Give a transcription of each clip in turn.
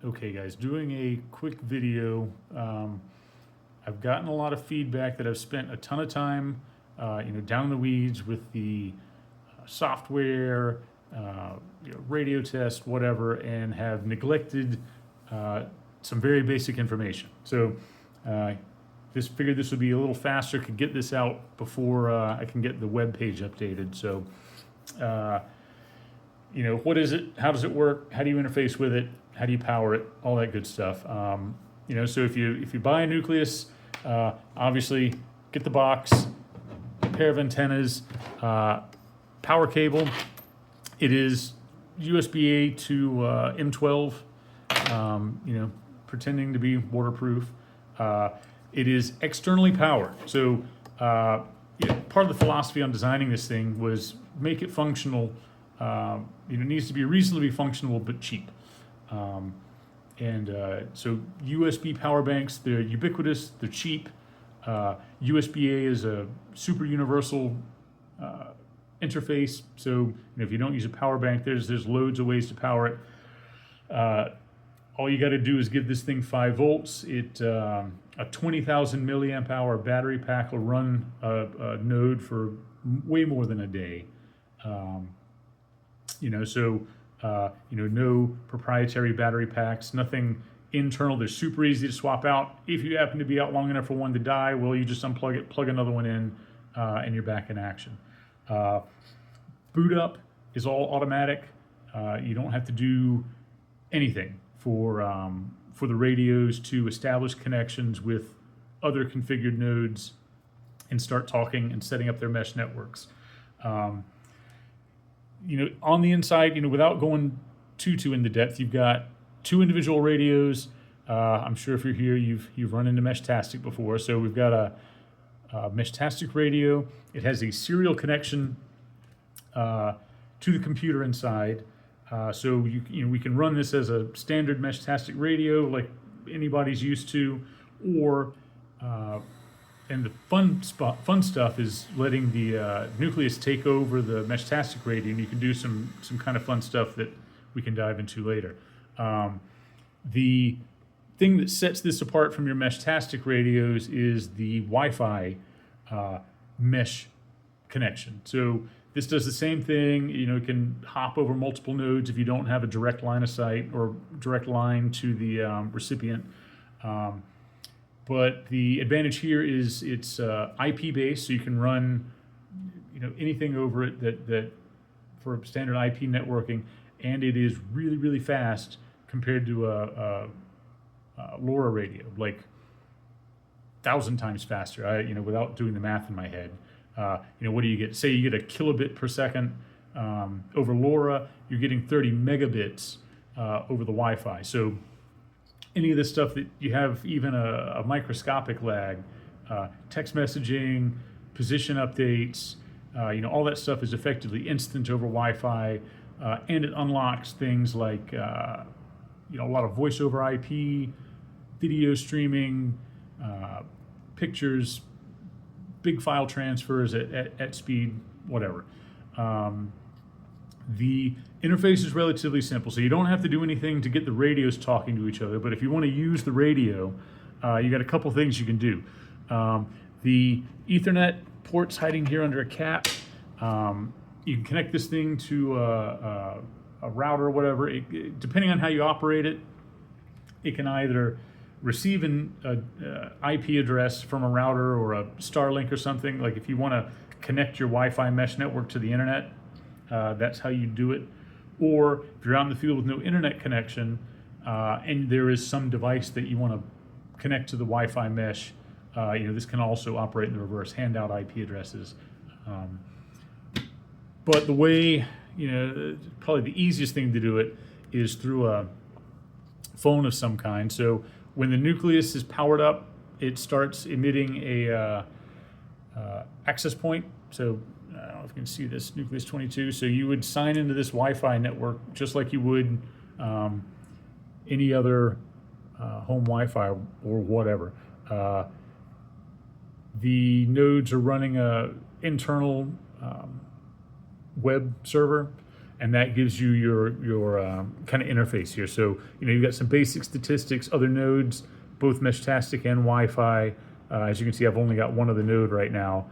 Okay guys, doing a quick video. I've gotten a lot of feedback that I've spent a ton of time down in the weeds with the software, radio test, whatever, and have neglected some very basic information. So figured this would be a little faster, could get this out before I can get the web page updated. So what is it? How does it work? How do you interface with it? How do you power it? All that good stuff. So if you buy a Nucleus, obviously get the box, a pair of antennas, power cable. It is USB-A to M12. Pretending to be waterproof. It is externally powered. So part of the philosophy on designing this thing was make it functional. It needs to be reasonably functional but cheap. So USB power banks, they're ubiquitous, they're cheap. USB-A is a super universal interface. So if you don't use a power bank, there's loads of ways to power it. All you got to do is give this thing 5 volts. A 20,000 milliamp hour battery pack will run a node for way more than a day. No proprietary battery packs, nothing internal. They're super easy to swap out. If you happen to be out long enough for one to die, well, you just unplug it, plug another one in, and you're back in action. Boot up is all automatic. You don't have to do anything for the radios to establish connections with other configured nodes and start talking and setting up their mesh networks. On the inside, without going too into depth, you've got 2 individual radios. I'm sure if you're here, you've run into Meshtastic before. So we've got a Meshtastic radio. It has a serial connection to the computer inside. So we can run this as a standard Meshtastic radio like anybody's used to, or and the fun stuff is letting the Nucleus take over the Meshtastic radio, and you can do some kind of fun stuff that we can dive into later. The thing that sets this apart from your Meshtastic radios is the Wi-Fi mesh connection. So this does the same thing. It can hop over multiple nodes if you don't have a direct line of sight or direct line to the recipient. But the advantage here is it's IP based, so you can run anything over it that for standard IP networking, and it is really, really fast compared to a LoRa radio, like 1,000 times faster. Without doing the math in my head. What do you get? Say you get a kilobit per second over LoRa, you're getting 30 megabits over the Wi-Fi. So any of this stuff that you have even a microscopic lag, text messaging, position updates, all that stuff is effectively instant over Wi-Fi, and it unlocks things like a lot of voice over IP, video streaming, pictures, big file transfers at speed, whatever. The interface is relatively simple, so you don't have to do anything to get the radios talking to each other, but if you want to use the radio, you got a couple things you can do. The Ethernet port's hiding here under a cap. You can connect this thing to a router or whatever. Depending on how you operate it, it can either receive an IP address from a router or a Starlink or something. Like if you want to connect your Wi-Fi mesh network to the internet, that's how you do it. Or if you're out in the field with no internet connection, and there is some device that you want to connect to the Wi-Fi mesh, this can also operate in the reverse, hand out IP addresses. But the way, probably the easiest thing to do it is through a phone of some kind. So when the Nucleus is powered up, it starts emitting a access point. So I don't know if you can see this, Nucleus 22. So you would sign into this Wi-Fi network just like you would any other home Wi-Fi or whatever. The nodes are running a internal web server, and that gives you your kind of interface here. So you've got some basic statistics, other nodes, both Meshtastic and Wi-Fi. As you can see, I've only got one of the node right now.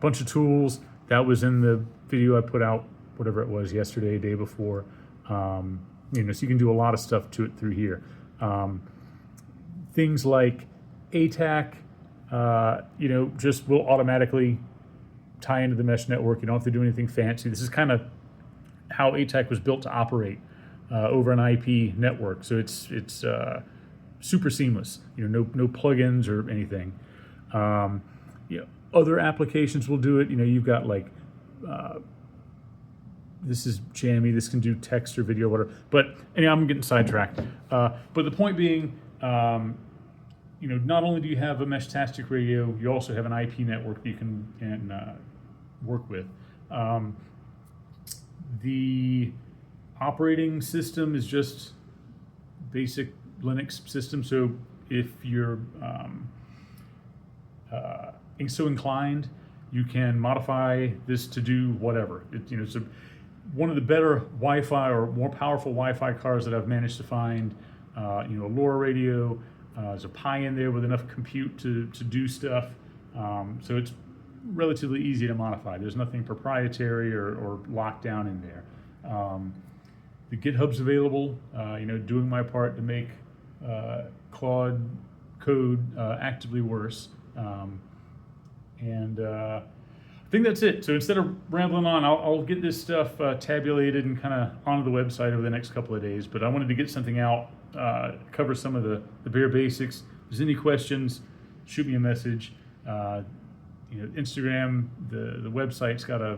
Bunch of tools that was in the video I put out, whatever it was, yesterday, day before. So you can do a lot of stuff to it through here. Things like ATAC, just will automatically tie into the mesh network. You don't have to do anything fancy. This is kind of how ATAC was built to operate over an IP network. So it's super seamless. No plugins or anything. Other applications will do it. You've got like this is jammy. This can do text or video, whatever. But anyway, I'm getting sidetracked. But the point being, not only do you have a Meshtastic radio, you also have an IP network that you can work with. The operating system is just basic Linux system. So if you're so inclined, you can modify this to do whatever. So one of the better Wi-Fi or more powerful Wi-Fi cards that I've managed to find. A LoRa radio. There's a Pi in there with enough compute to do stuff. So it's relatively easy to modify. There's nothing proprietary or locked down in there. The GitHub's available. Doing my part to make Claude code actively worse. I think that's it. So instead of rambling on, I'll get this stuff tabulated and kind of onto the website over the next couple of days. But I wanted to get something out, cover some of the bare basics. If there's any questions, shoot me a message. Instagram, the website's got a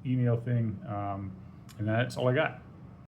email thing, and that's all I got.